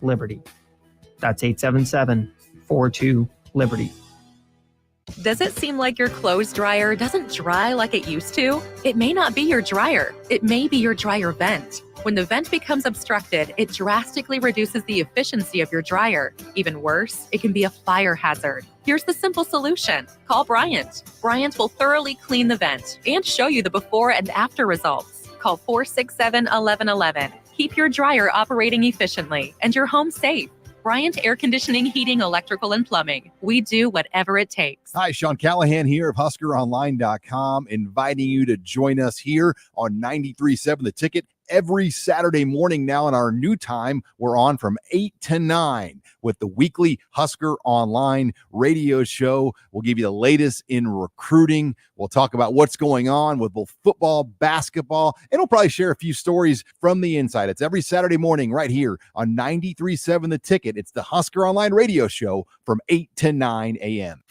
Liberty. That's 877-42-LIBERTY. Does it seem like your clothes dryer doesn't dry like it used to? It may not be your dryer. It may be your dryer vent. When the vent becomes obstructed, it drastically reduces the efficiency of your dryer. Even worse, it can be a fire hazard. Here's the simple solution. Call Bryant. Bryant will thoroughly clean the vent and show you the before and after results. Call 467-1111. Keep your dryer operating efficiently and your home safe. Bryant Air Conditioning, Heating, Electrical, and Plumbing. We do whatever it takes. Hi, Sean Callahan here of HuskerOnline.com, inviting you to join us here on 93.7 The Ticket every Saturday morning now in our new time. We're on from 8 to 9 with the weekly Husker Online radio show. We'll give you the latest in recruiting. We'll talk about what's going on with both football, basketball, and we'll probably share a few stories from the inside. It's every Saturday morning right here on 93.7 The Ticket. It's the Husker Online radio show from 8 to 9 a.m.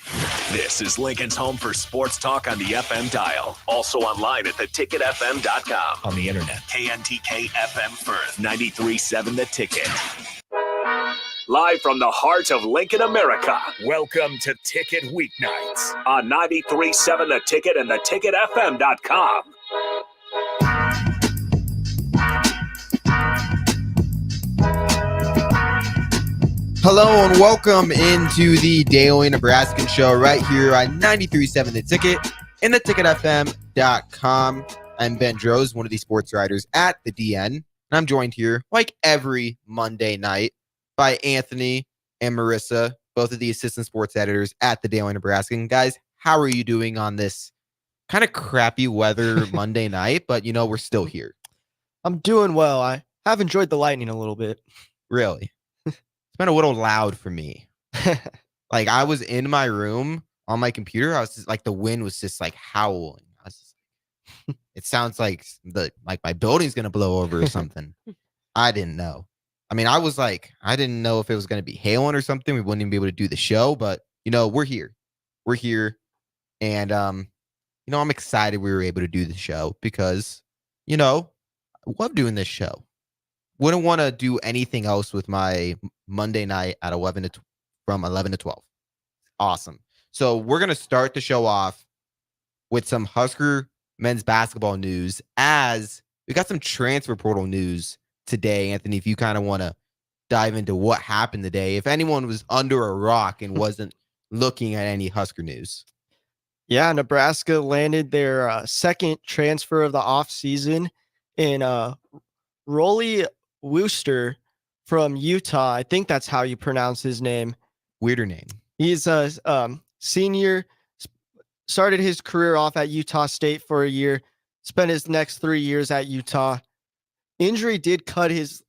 This is Lincoln's home for sports talk on the FM dial. Also online at theticketfm.com. On the internet. KNTK FM Firth, 93.7 The Ticket. Live from the heart of Lincoln, America. Welcome to Ticket Weeknights on 93.7 The Ticket and theticketfm.com. Hello and welcome into the daily Nebraskan show right here on 93.7 The Ticket and theticketfm.com. I'm Ben Droz, one of the sports writers at the DN, and I'm joined here like every Monday night by Anthony and Marissa, both of the assistant sports editors at the Daily Nebraskan. Guys, how are you doing on this kind of crappy weather Monday night? But, you know, we're still here. I'm doing well. I have enjoyed the lightning a little bit. Really? It's been a little loud for me. Like, I was in my room on my computer. I was just like, the wind was just like howling. I was just like, it sounds like my building's going to blow over or something. I didn't know. I mean, I was like, I didn't know if it was going to be hailing or something. We wouldn't even be able to do the show, but you know, we're here. We're here. And, you know, I'm excited we were able to do the show because, you know, I love doing this show. Wouldn't want to do anything else with my Monday night at from 11 to 12. Awesome. So we're going to start the show off with some Husker men's basketball news, as we got some transfer portal news today. Anthony, if you kind of want to dive into what happened today, if anyone was under a rock and wasn't looking at any Husker news. Yeah, Nebraska landed their second transfer of the offseason in Rolly Wooster from Utah. I think that's how you pronounce his name. Weirder name. He's a senior, started his career off at Utah State for a year, spent his next 3 years at Utah. Injury did cut his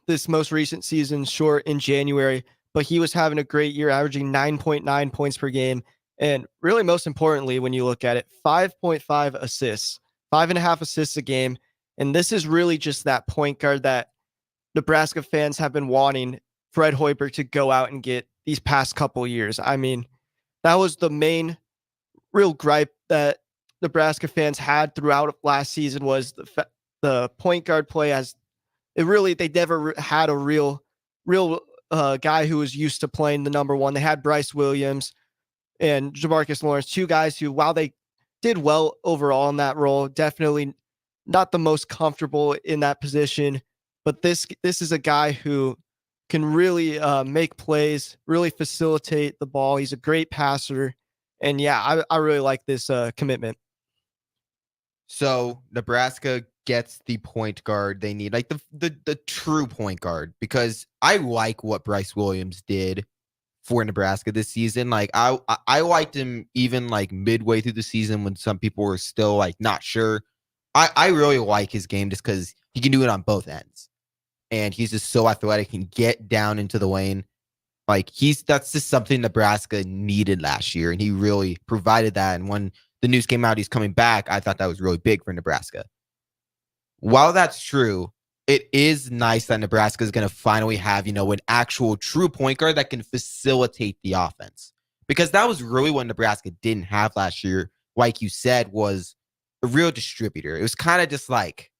this most recent season short in January, but he was having a great year, averaging 9.9 points per game. And really, most importantly, when you look at it, 5.5 assists, 5.5 assists a game. And this is really just that point guard that Nebraska fans have been wanting Fred Hoiberg to go out and get these past couple years. I mean, that was the main real gripe that Nebraska fans had throughout last season, was the point guard play. As it really, they never had a real guy who was used to playing the number one. They had Bryce Williams and Jamarcus Lawrence, two guys who, while they did well overall in that role, definitely not the most comfortable in that position. But this is a guy who can really make plays, really facilitate the ball. He's a great passer. And yeah, I really like this commitment. So Nebraska gets the point guard they need, like the true point guard, because I like what Bryce Williams did for Nebraska this season. Like I liked him even like midway through the season when some people were still like not sure. I really like his game just because he can do it on both ends. And he's just so athletic and get down into the lane. Like that's just something Nebraska needed last year. And he really provided that. And when the news came out he's coming back, I thought that was really big for Nebraska. While that's true, it is nice that Nebraska is going to finally have, you know, an actual true point guard that can facilitate the offense. Because that was really what Nebraska didn't have last year, like you said, was a real distributor. It was kind of just like,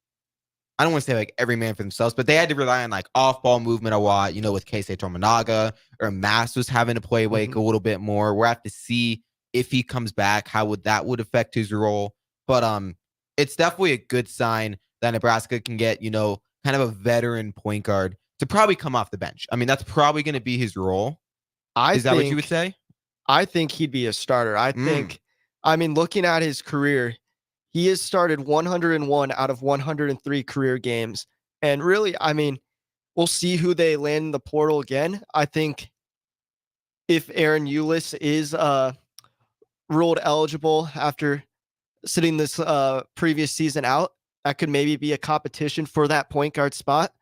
I don't want to say like every man for themselves, but they had to rely on like off-ball movement a lot, with Keisei Tominaga, or Mass was having to play like a little bit more. We'll have to see if he comes back, how that would affect his role. But it's definitely a good sign that Nebraska can get, kind of a veteran point guard to probably come off the bench. I mean, that's probably going to be his role. Is that what you would say? I think he'd be a starter. Looking at his career, he has started 101 out of 103 career games. And really, we'll see who they land in the portal again. I think if Aaron Eulis is ruled eligible after sitting this previous season out, that could maybe be a competition for that point guard spot.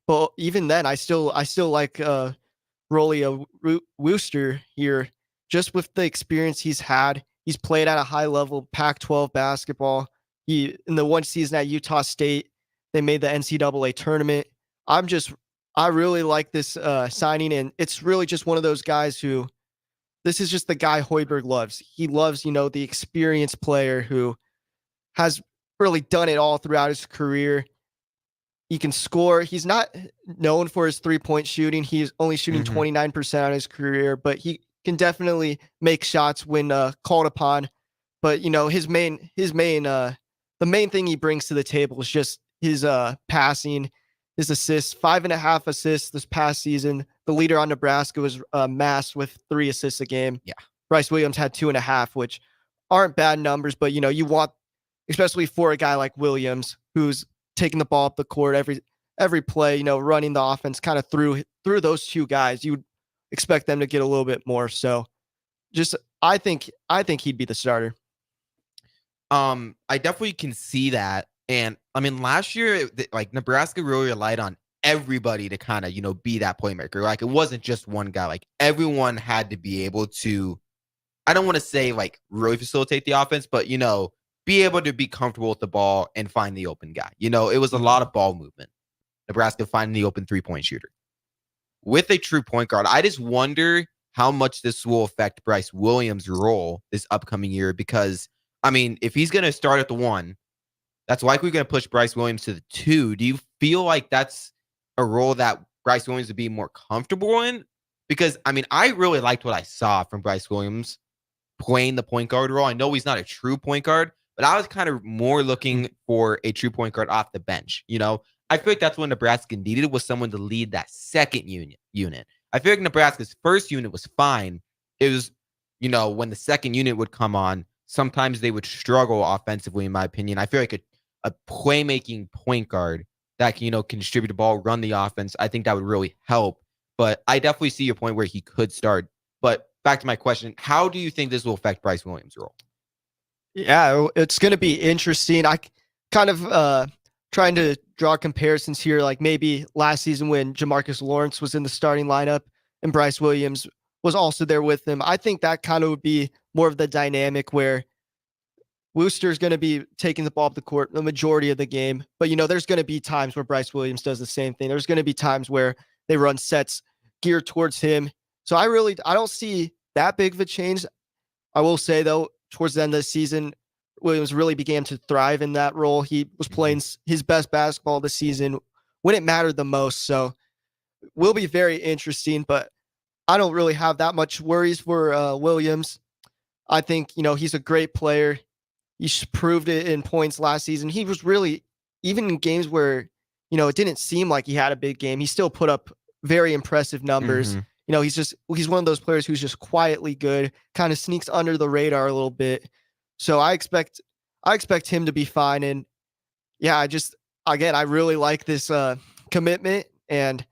But even then, I still like Rolly Wooster here, just with the experience he's had. He's played at a high level Pac-12 basketball. In the one season at Utah State, they made the NCAA tournament. I really like this signing, and it's really just one of those guys who, this is just the guy Hoiberg loves. He loves, the experienced player who has really done it all throughout his career. He can score. He's not known for his three-point shooting. He's only shooting 29% on his career, but he can definitely make shots when called upon. But the main thing he brings to the table is just his passing, his assists. 5.5 assists this past season. The leader on Nebraska was Mass with 3 assists a game. Yeah, Bryce Williams had 2.5, which aren't bad numbers. But you want, especially for a guy like Williams, who's taking the ball up the court every play, running the offense kind of through those two guys, you would expect them to get a little bit more. So I think he'd be the starter. I definitely can see that. And last year, like Nebraska really relied on everybody to kind of, be that playmaker. Like it wasn't just one guy, like everyone had to be able to, I don't want to say like really facilitate the offense, but, be able to be comfortable with the ball and find the open guy. It was a lot of ball movement. Nebraska finding the open 3-point shooter. With a true point guard, I just wonder how much this will affect Bryce Williams' role this upcoming year. Because, if he's going to start at the 1, that's likely going to push Bryce Williams to the 2. Do you feel like that's a role that Bryce Williams would be more comfortable in? Because, I really liked what I saw from Bryce Williams playing the point guard role. I know he's not a true point guard, but I was kind of more looking for a true point guard off the bench. I feel like that's what Nebraska needed, was someone to lead that second unit. I feel like Nebraska's first unit was fine. It was, when the second unit would come on, sometimes they would struggle offensively, in my opinion. I feel like a playmaking point guard that can, can distribute the ball, run the offense, I think that would really help. But I definitely see your point where he could start. But back to my question, how do you think this will affect Bryce Williams' role? Yeah, it's going to be interesting. I kind of trying to draw comparisons here, like maybe last season when Jamarcus Lawrence was in the starting lineup and Bryce Williams was also there with him. I think that kind of would be more of the dynamic where Wooster is going to be taking the ball up the court the majority of the game. But, there's going to be times where Bryce Williams does the same thing. There's going to be times where they run sets geared towards him. So I don't see that big of a change. I will say, though, towards the end of the season, Williams really began to thrive in that role. He was playing his best basketball this season when it mattered the most. So will be very interesting, but I don't really have that much worries for Williams. I think, he's a great player. He proved it in points last season. He was really, even in games where, it didn't seem like he had a big game, he still put up very impressive numbers. He's one of those players who's just quietly good, kind of sneaks under the radar a little bit. So I expect him to be fine. And yeah, I really like this commitment, and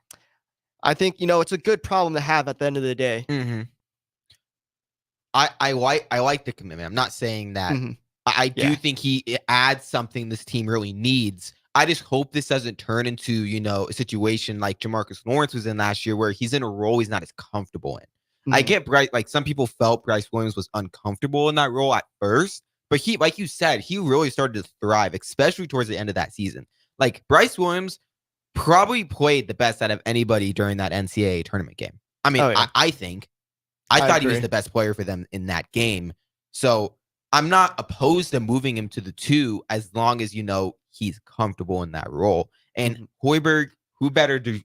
I think, it's a good problem to have at the end of the day. I like the commitment. I'm not saying that. I do think he adds something this team really needs. I just hope this doesn't turn into, a situation like Jamarcus Lawrence was in last year, where he's in a role he's not as comfortable in. I get Bryce, like some people felt Bryce Williams was uncomfortable in that role at first, but he, like you said, he really started to thrive, especially towards the end of that season. Like Bryce Williams probably played the best out of anybody during that NCAA tournament game. I thought he was the best player for them in that game. So I'm not opposed to moving him to the 2 as long as, he's comfortable in that role. And Hoiberg, who better to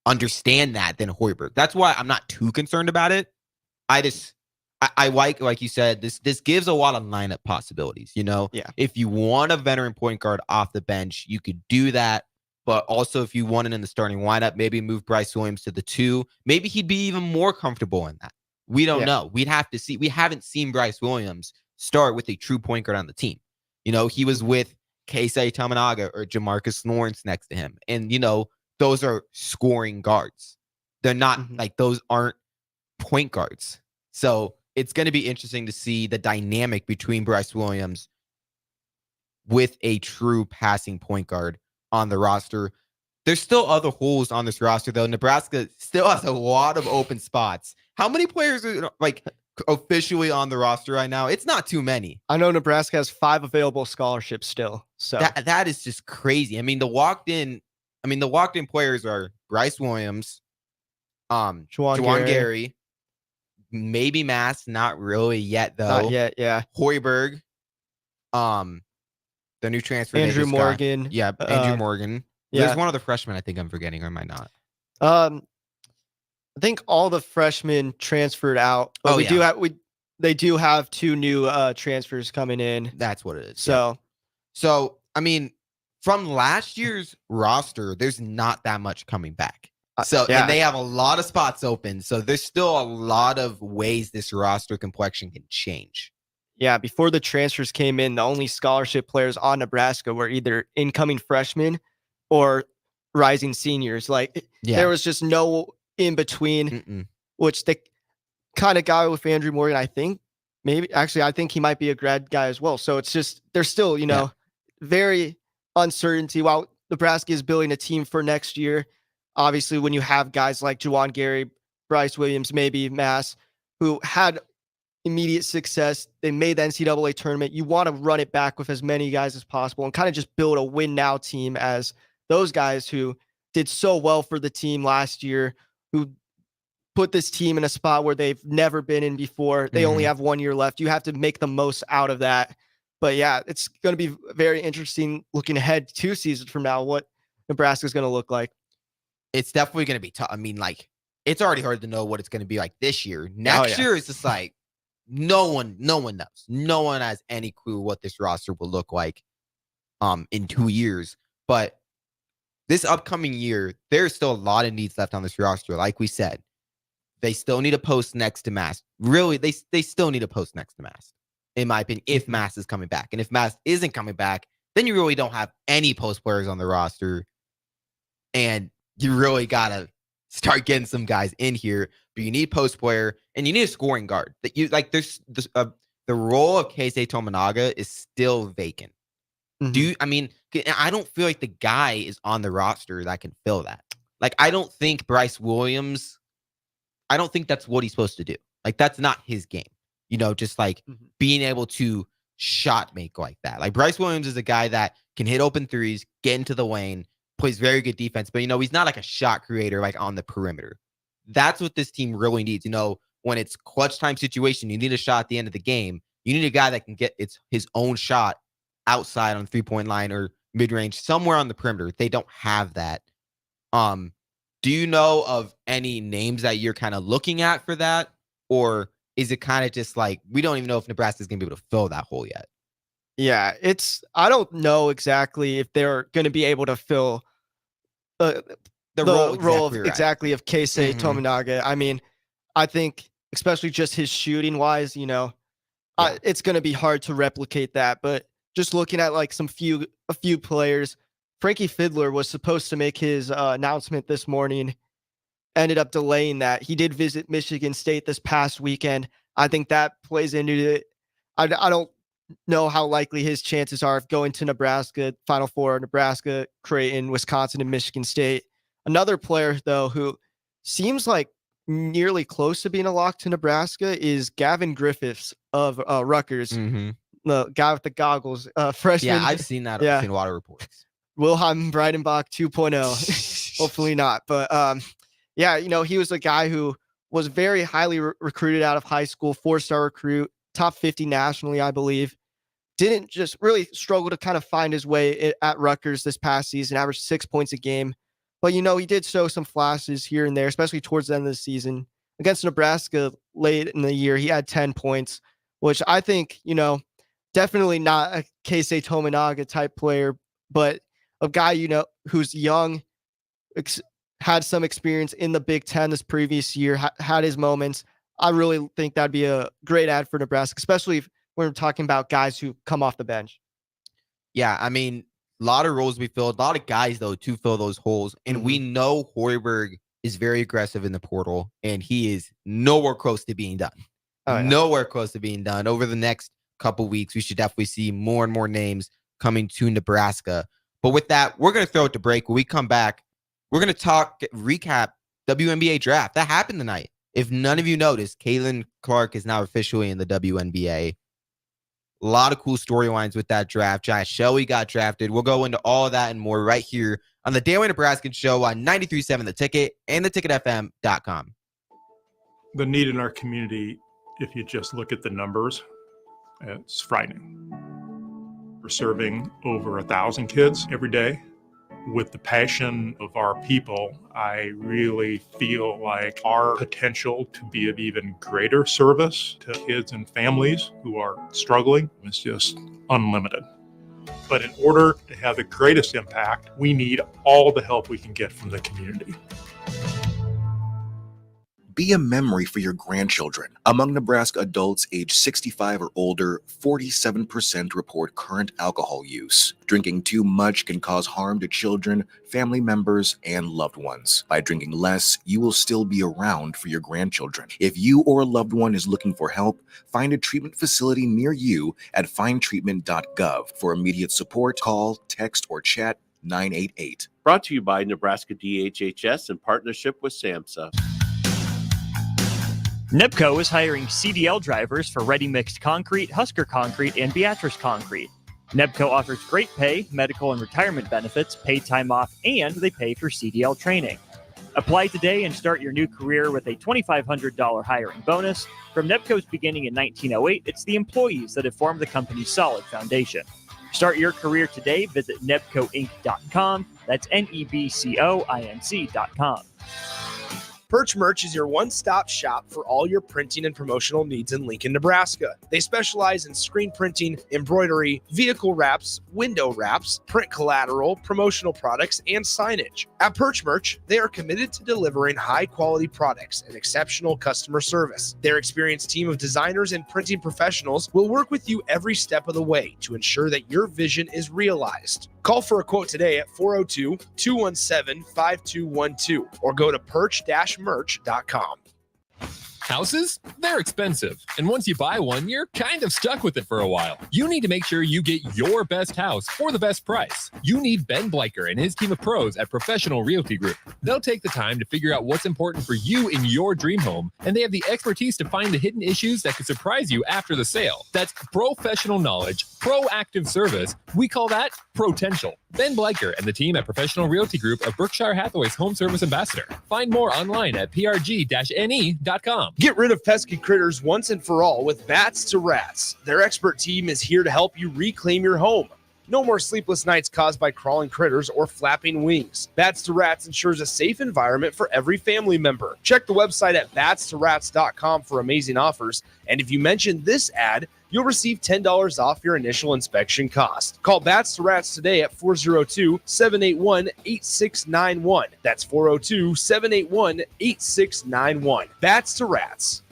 understand that than Hoiberg? That's why I'm not too concerned about it. I like you said, this gives a lot of lineup possibilities. If you want a veteran point guard off the bench, you could do that. But also, if you want it in the starting lineup, maybe move Bryce Williams to the 2. Maybe he'd be even more comfortable in that. We don't know. We'd have to see. We haven't seen Bryce Williams start with a true point guard on the team. He was with Keisei Tominaga or Jamarcus Lawrence next to him. And, those are scoring guards. They're not those aren't point guards. So it's going to be interesting to see the dynamic between Bryce Williams with a true passing point guard on the roster. There's still other holes on this roster, though. Nebraska still has a lot of open spots. How many players are officially on the roster right now? It's not too many. I know Nebraska has 5 available scholarships still. So that is just crazy. I mean, the walked in players are Bryce Williams, Juwan Gary, maybe Mass, not really yet though. Not yet, yeah. Hoiberg, the new transfer. Andrew Morgan. Andrew Morgan. Yeah. There's one other freshman I think I'm forgetting, or am I not? I think all the freshmen transferred out. But they do have 2 new transfers coming in. That's what it is. So I mean, from last year's roster, there's not that much coming back. And they have a lot of spots open. So there's still a lot of ways this roster complexion can change. Yeah, before the transfers came in, the only scholarship players on Nebraska were either incoming freshmen or rising seniors. There was just no in between, which they kind of got with Andrew Morgan, I think. I think he might be a grad guy as well. So it's just, there's still, very uncertainty while Nebraska is building a team for next year. Obviously, when you have guys like Juwan Gary, Bryce Williams, maybe Mass, who had immediate success, they made the NCAA tournament. You want to run it back with as many guys as possible and kind of just build a win now team as those guys who did so well for the team last year, who put this team in a spot where they've never been in before. They only have 1 year left. You have to make the most out of that. But yeah, it's going to be very interesting looking ahead 2 seasons from now, what Nebraska is going to look like. It's definitely going to be tough. I mean, it's already hard to know what it's going to be like this year. Next year is just no one knows. No one has any clue what this roster will look like in 2 years. But this upcoming year, there's still a lot of needs left on this roster. Like we said, they still need a post next to Mass. Really, they still need a post next to Mass, in my opinion, if Mass is coming back. And if Mass isn't coming back, then you really don't have any post players on the roster. And you really got to start getting some guys in here. But you need post player and you need a scoring guard. That you there's the role of Keisei Tominaga is still vacant. I don't feel like the guy is on the roster that can fill that. I don't think Bryce Williams, I don't think that's what he's supposed to do. That's not his game. Just being able to shot make like that. Bryce Williams is a guy that can hit open threes, get into the lane, plays very good defense, but he's not a shot creator on the perimeter. That's what this team really needs. When it's clutch time situation, you need a shot at the end of the game. You need a guy that can get his own shot outside on the 3-point line or mid-range, somewhere on the perimeter. They don't have that. Do you know of any names that you're kind of looking at for that? Or is it kind of just we don't even know if Nebraska is going to be able to fill that hole yet? Yeah, I don't know exactly if they're going to be able to fill the role exactly of Keisei Tominaga. I mean, I think especially just his shooting wise, it's going to be hard to replicate that. But just looking at a few players, Frankie Fiddler was supposed to make his announcement this morning, ended up delaying that. He did visit Michigan State this past weekend. I think that plays into it. I don't know how likely his chances are of going to Nebraska, Final Four, Nebraska, Creighton, Wisconsin, and Michigan State. Another player, though, who seems nearly close to being a lock to Nebraska is Gavin Griffiths of Rutgers, the guy with the goggles, freshman. Yeah, I've seen that in Water Reports. Wilhelm Breidenbach 2.0. Hopefully not. But he was a guy who was very highly recruited out of high school, 4-star recruit, top 50 nationally, I believe. didn't just really struggle to kind of find his way at Rutgers this past season, averaged 6 points a game. But, he did show some flashes here and there, especially towards the end of the season. Against Nebraska late in the year, he had 10 points, which I think, definitely not a Keisei Tominaga type player, but a guy, who's young, had some experience in the Big Ten this previous year, had his moments. I really think that'd be a great ad for Nebraska, especially if we're talking about guys who come off the bench. Yeah, I mean, a lot of roles to be filled, a lot of guys, though, to fill those holes. And we know Hoiberg is very aggressive in the portal, and he is nowhere close to being done. Nowhere close to being done. Over the next couple weeks, we should definitely see more and more names coming to Nebraska. But with that, we're going to throw it to break. When we come back, we're going to recap WNBA draft. That happened tonight. If none of you noticed, Caitlin Clark is now officially in the WNBA. A lot of cool storylines with that draft. Josh Shelley got drafted. We'll go into all of that and more right here on the Daily Nebraskan Show on 93.7 The Ticket and theticketfm.com. The need in our community, if you just look at the numbers, it's frightening. We're serving over 1,000 kids every day. With the passion of our people, I really feel like our potential to be of even greater service to kids and families who are struggling is just unlimited. But in order to have the greatest impact, we need all the help we can get from the community. Be a memory for your grandchildren. Among Nebraska adults age 65 or older, 47% report current alcohol use. Drinking too much can cause harm to children, family members, and loved ones. By drinking less, you will still be around for your grandchildren. If you or a loved one is looking for help, find a treatment facility near you at findtreatment.gov. For immediate support, call, text, or chat 988. Brought to you by Nebraska DHHS in partnership with SAMHSA. NEBCO is hiring CDL drivers for ready mixed concrete, Husker Concrete, and Beatrice Concrete. NEBCO offers great pay, medical and retirement benefits, paid time off, and they pay for CDL training. Apply today and start your new career with a $2,500 hiring bonus. From NEBCO's beginning in 1908, it's the employees that have formed the company's solid foundation. Start your career today. Visit nebcoinc.com. That's NEBCOINC.com. Perch Merch is your one-stop shop for all your printing and promotional needs in Lincoln, Nebraska. They specialize in screen printing, embroidery, vehicle wraps, window wraps, print collateral, promotional products, and signage. At Perch Merch, they are committed to delivering high-quality products and exceptional customer service. Their experienced team of designers and printing professionals will work with you every step of the way to ensure that your vision is realized. Call for a quote today at 402-217-5212 or go to perch-merch.com. Houses? They're expensive. And once you buy one, you're kind of stuck with it for a while. You need to make sure you get your best house for the best price. You need Ben Bleicher and his team of pros at Professional Realty Group. They'll take the time to figure out what's important for you in your dream home, and they have the expertise to find the hidden issues that could surprise you after the sale. That's professional knowledge, proactive service. We call that potential. Ben Bleicher and the team at Professional Realty Group of Berkshire Hathaway's home service ambassador. Find more online at prg-ne.com. Get rid of pesky critters once and for all with Bats to Rats. Their expert team is here to help you reclaim your home. No more sleepless nights caused by crawling critters or flapping wings. Bats to Rats ensures a safe environment for every family member. Check the website at batstoRats.com for amazing offers. And if you mention this ad, you'll receive $10 off your initial inspection cost. Call Bats to Rats today at 402-781-8691. That's 402-781-8691. Bats to Rats.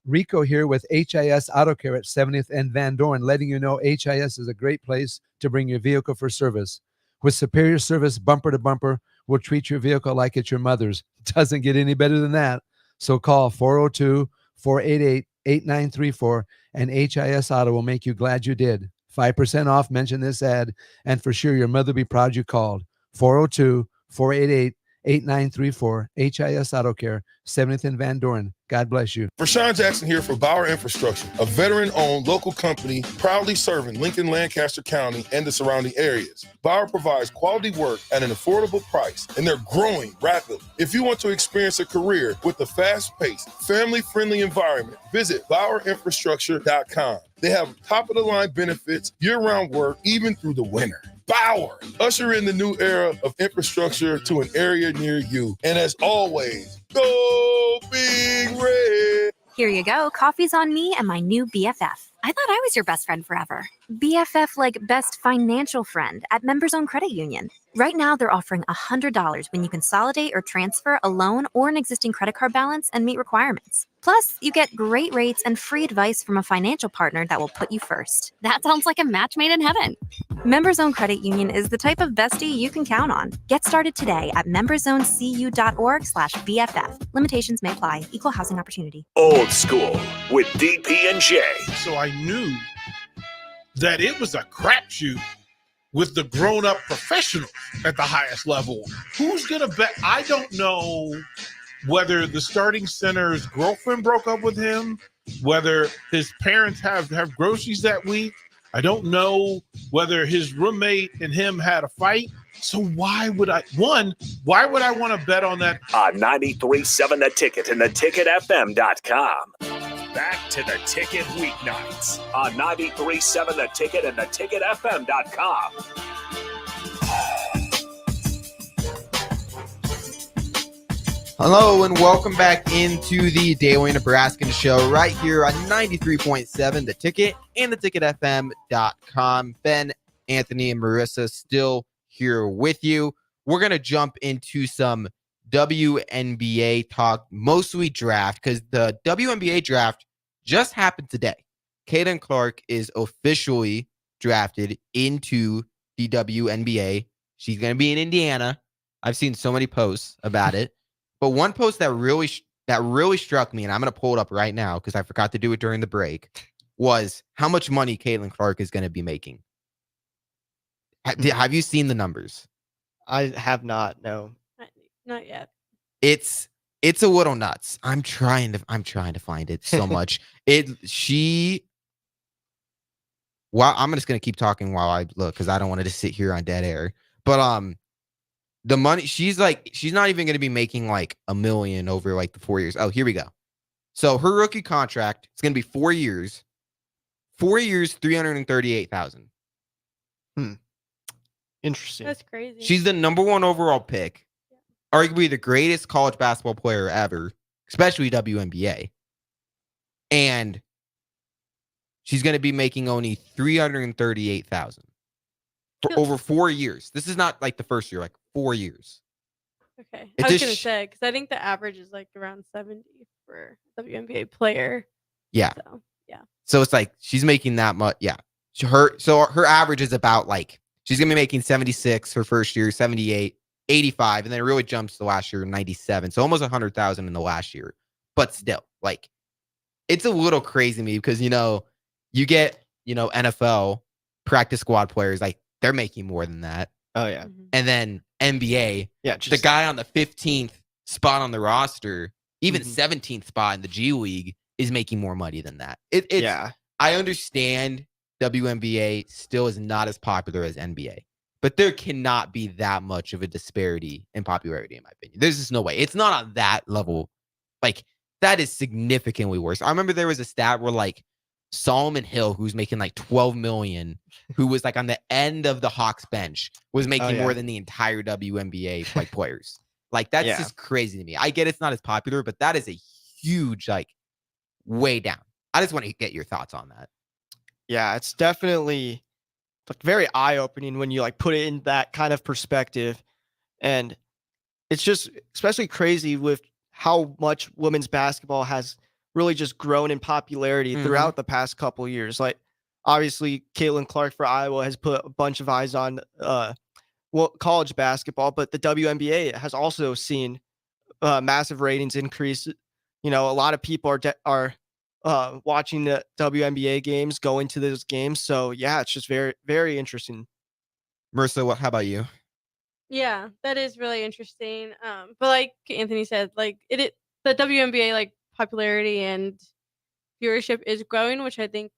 Rico here with HIS Auto Care at 70th and Van Dorn, letting you know HIS is a great place to bring your vehicle for service. With superior service bumper to bumper, we'll treat your vehicle like it's your mother's. Doesn't get any better than that. So call 402-488-8934 and HIS Auto will make you glad you did. 5% off, mention this ad, and for sure your mother will be proud you called. 402-488-8934. 8934. HIS Auto Care, 70th and Van Doren. God bless you. Rashawn Jackson here for Bauer Infrastructure, a veteran-owned local company proudly serving Lincoln, Lancaster County, and the surrounding areas. Bauer provides quality work at an affordable price, and they're growing rapidly. If you want to experience a career with a fast-paced, family-friendly environment, visit BauerInfrastructure.com. They have top-of-the-line benefits, year-round work, even through the winter. Bauer, usher in the new era of infrastructure to an area near you. And as always, go Big Red. Here you go. Coffee's on me and my new BFF. I thought I was your best friend forever. BFF like best financial friend at Members Own Credit Union. Right now, they're offering $100 when you consolidate or transfer a loan or an existing credit card balance and meet requirements. Plus, you get great rates and free advice from a financial partner that will put you first. That sounds like a match made in heaven. Members Own Credit Union is the type of bestie you can count on. Get started today at memberzonecu.org/BFF. Limitations may apply. Equal housing opportunity. Old School with DP and J. So I knew that it was a crapshoot with the grown-up professionals at the highest level. Who's going to bet? I don't know whether the starting center's girlfriend broke up with him, whether his parents have groceries that week. I don't know whether his roommate and him had a fight. So why would I want to bet on that? 93.7 The Ticket and theticketfm.com. Back to The Ticket weeknights on 93.7 The Ticket and theticketfm.com. Hello and welcome back into the Daily Nebraskan show right here on 93.7 The Ticket and theticketfm.com. Ben, Anthony, and Marissa still here with you. We're going to jump into some WNBA talk, mostly draft, because the WNBA draft just happened today. Caitlin Clark is officially drafted into the WNBA. She's going to be in Indiana. I've seen so many posts about it. But one post that really struck me, and I'm going to pull it up right now because I forgot to do it during the break, was how much money Caitlin Clark is going to be making. Have you seen the numbers? I have not. No, not yet. It's a little nuts. I'm trying to find it so much. Well, I'm just going to keep talking while I look because I don't want to just sit here on dead air. But the money she's not even going to be making like $1 million over like the 4 years. Oh, here we go. So her rookie contract, it's going to be 4 years. 4 years, $338,000. Interesting. That's crazy. She's the number 1 overall pick, arguably the greatest college basketball player ever, especially WNBA. And she's going to be making only $338,000 for over 4 years. This is not like the first year, like 4 years. Okay. I was going to say, because I think the average is like around 70 for WNBA player. Yeah. So, yeah. So it's like she's making that much. Yeah. Her average is about like, she's going to be making 76 her first year, 78, 85, and then it really jumps the last year, 97. So almost 100,000 in the last year. But still, like, it's a little crazy to me because, you get, NFL practice squad players, like, they're making more than that. Oh, yeah. Mm-hmm. And then NBA, the guy on the 15th spot on the roster, even 17th spot in the G League, is making more money than that. I understand WNBA still is not as popular as NBA, but there cannot be that much of a disparity in popularity, in my opinion. There's just no way. It's not on that level. Like, that is significantly worse. I remember there was a stat where, like, Solomon Hill, who's making like $12 million, who was like on the end of the Hawks bench, was making more than the entire WNBA like players. Like, that's just crazy to me. I get it's not as popular, but that is a huge, like, way down. I just want to get your thoughts on that. Yeah, it's definitely like very eye-opening when you like put it in that kind of perspective. And it's just especially crazy with how much women's basketball has really just grown in popularity throughout the past couple of years. Like, obviously, Caitlin Clark for Iowa has put a bunch of eyes on college basketball, but the WNBA has also seen massive ratings increase. A lot of people are watching the WNBA games, going to those games. So, yeah, it's just very, very interesting. Marissa, how about you? Yeah, that is really interesting. But like Anthony said, like the WNBA like popularity and viewership is growing, which I think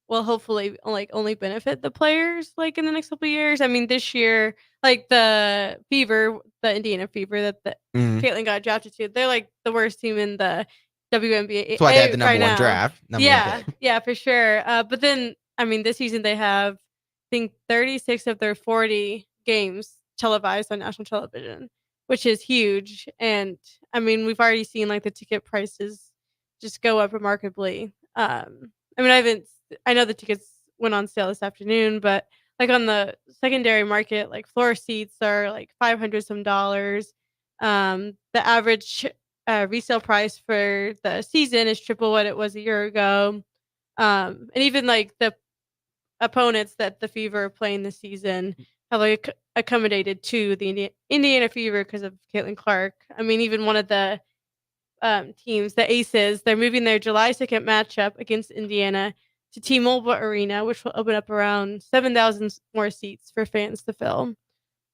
will hopefully like only benefit the players like in the next couple of years. I mean, this year, like the Indiana Fever that the Mhm. Caitlyn got drafted to, they're like the worst team in the WNBA That's why they had the number right one now. draft. Number Yeah, one pick. yeah, for sure. But then I mean, this season they have I think 36 of their 40 games televised on national television, which is huge. And I mean, we've already seen like the ticket prices just go up remarkably. I mean, I know the tickets went on sale this afternoon, but like on the secondary market, like floor seats are like 500 some dollars. The average resale price for the season is triple what it was a year ago. And even like the opponents that the Fever are playing this season have like accommodated to the Indiana Fever because of Caitlin Clark. I mean, even one of the teams, the Aces, they're moving their July 2nd matchup against Indiana to T-Mobile Arena, which will open up around 7,000 more seats for fans to fill.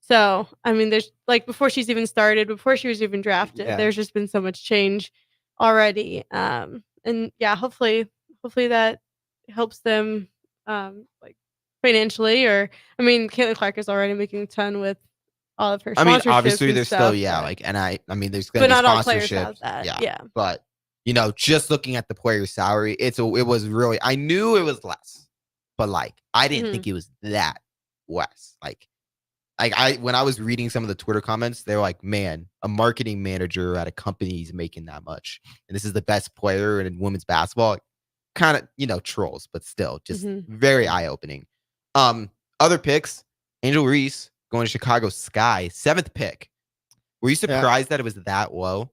So, I mean, there's like before she was even drafted, Yeah. there's just been so much change already. And yeah, hopefully that helps them like financially or I mean, Caitlin Clark is already making a ton with all of her I mean, sponsorships obviously, and there's stuff, still, but like, and I mean, there's going but to be not all players have sponsorships. that. Yeah. Yeah. But, just looking at the player's salary, it was really, I knew it was less, but like, I didn't think it was that less. When I was reading some of the Twitter comments, they were like, man, a marketing manager at a company is making that much. And this is the best player in women's basketball. Kind of, trolls, but still just very eye-opening. Other picks, Angel Reese going to Chicago Sky, 7th pick. Were you surprised that it was that low?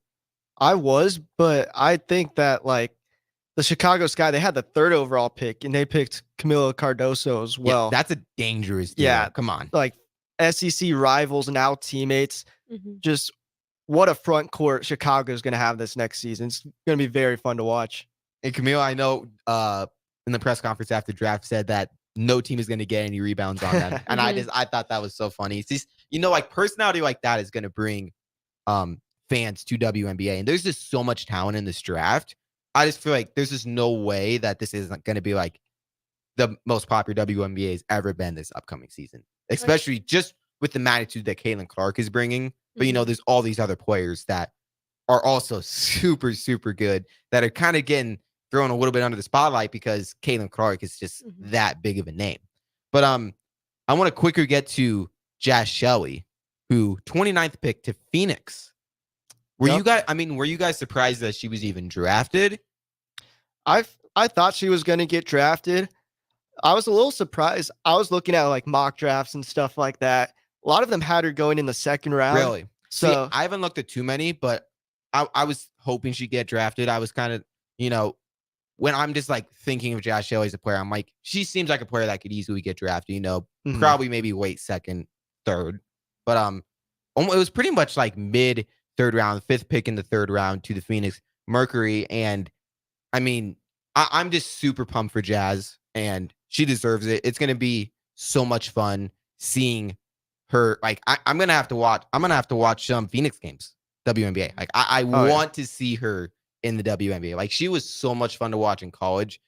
I was, but I think that like the Chicago Sky, they had the 3rd overall pick and they picked Camila Cardoso as well. Yeah, that's a dangerous deal. Yeah, Come on. Like SEC rivals and now teammates. Mhm. Just what a front court Chicago is going to have this next season. It's going to be very fun to watch. And Camille, I know in the press conference after draft said that no team is going to get any rebounds on them. And I thought that was so funny. It's just, like personality like that is going to bring fans to WNBA. And there's just so much talent in this draft. I just feel like there's just no way that this isn't going to be like the most popular WNBA has ever been this upcoming season, especially just with the magnitude that Caitlin Clark is bringing. But, there's all these other players that are also super, super good that are kind of getting thrown a little bit under the spotlight because Caitlin Clark is just that big of a name. But I want to quicker get to Jazz Shelley, who 29th pick to Phoenix. Were you guys surprised that she was even drafted? I thought she was going to get drafted. I was a little surprised. I was looking at like mock drafts and stuff like that. A lot of them had her going in the 2nd round. Really? So see, I haven't looked at too many, but I was hoping she'd get drafted. I was kind of, when I'm just like thinking of Jazz Shelley as a player, I'm like, she seems like a player that could easily get drafted, probably maybe late 2nd, 3rd. But it was pretty much like mid 3rd round, 5th pick in the 3rd round to the Phoenix Mercury. And I mean, I'm just super pumped for Jazz and she deserves it. It's going to be so much fun seeing her. Like I'm going to have to watch some Phoenix games, WNBA. Like I want to see her in the WNBA. Like she was so much fun to watch in college.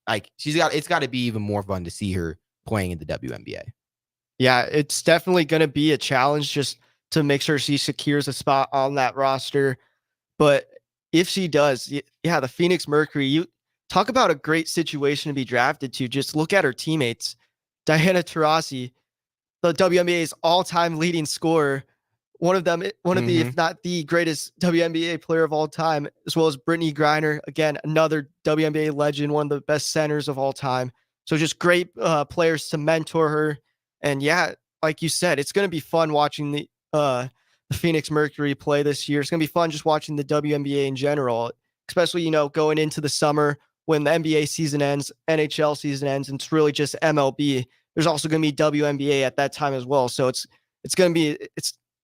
Like it's got to be even more fun to see her playing in the WNBA. Yeah, it's definitely going to be a challenge just to make sure she secures a spot on that roster. But if she does, the Phoenix Mercury, you talk about a great situation to be drafted to. Just look at her teammates. Diana Taurasi, the WNBA's all-time leading scorer, one of the, if not the greatest WNBA player of all time, as well as Brittany Griner, again, another WNBA legend, one of the best centers of all time. So just great players to mentor her. And yeah, like you said, it's going to be fun watching the Phoenix Mercury play this year. It's going to be fun just watching the WNBA in general, especially, going into the summer when the NBA season ends, NHL season ends, and it's really just MLB. There's also going to be WNBA at that time as well. So it's going to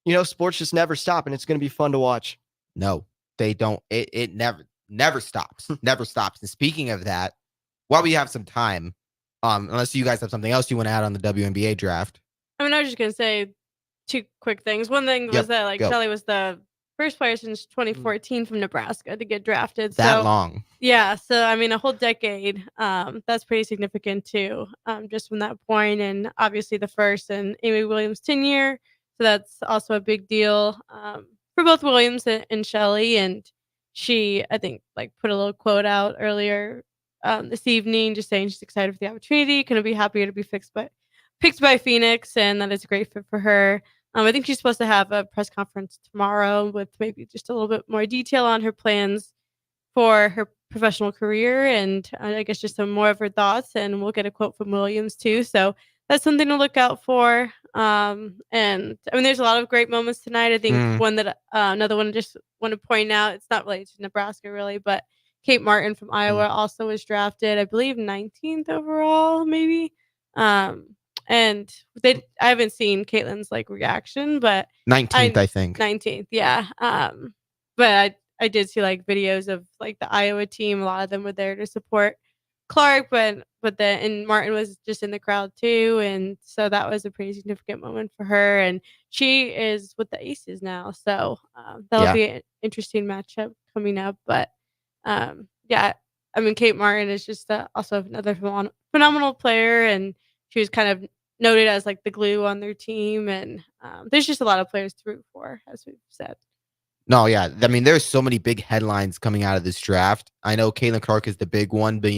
be, sports just never stop, and it's going to be fun to watch. No, they don't. It never stops. Never stops. And speaking of that, while we have some time, unless you guys have something else you want to add on the WNBA draft. I mean, I was just going to say, two quick things. One thing was Yep, that like go. Shelly was the first player since 2014 from Nebraska to get drafted. That So long. yeah, so I mean a whole decade. That's pretty significant too. Just from that point, and obviously the first and Amy Williams' tenure. So that's also a big deal for both Williams and Shelly. And she, I think, like put a little quote out earlier this evening, just saying she's excited for the opportunity. Couldn't be happier to be picked by Phoenix, and that is a great fit for her. I think she's supposed to have a press conference tomorrow with maybe just a little bit more detail on her plans for her professional career, and I guess just some more of her thoughts. And we'll get a quote from Williams too. So that's something to look out for. And I mean, there's a lot of great moments tonight. I think one that another one I just want to point out. It's not related to Nebraska really, but Kate Martin from Iowa also was drafted, I believe, 19th overall, maybe. And I haven't seen Caitlin's like reaction, but 19th, I think. 19th, yeah. But I did see like videos of like the Iowa team. A lot of them were there to support Clark, and Martin was just in the crowd too, and so that was a pretty significant moment for her. And she is with the Aces now, so that'll be an interesting matchup coming up. But yeah, I mean, Kate Martin is just also another phenomenal player, and she was kind of noted as like the glue on their team. And there's just a lot of players to root for, as we've said. No, yeah. I mean, there's so many big headlines coming out of this draft. I know Caitlin Clark is the big one, but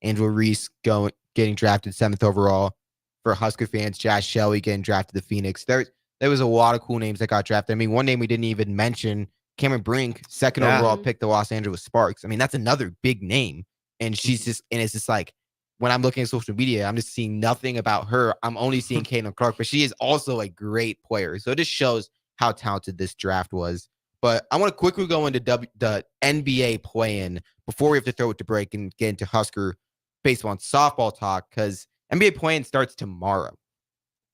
Angela Reese getting drafted 7th overall. For Husker fans, Josh Shelley getting drafted to Phoenix. There was a lot of cool names that got drafted. I mean, one name we didn't even mention, Cameron Brink, 2nd overall pick, the Los Angeles Sparks. I mean, that's another big name. And it's just like, when I'm looking at social media, I'm just seeing nothing about her. I'm only seeing Caitlin Clark, but she is also a great player. So it just shows how talented this draft was. But I want to quickly go into the NBA play-in before we have to throw it to break and get into Husker baseball and softball talk, because NBA play-in starts tomorrow.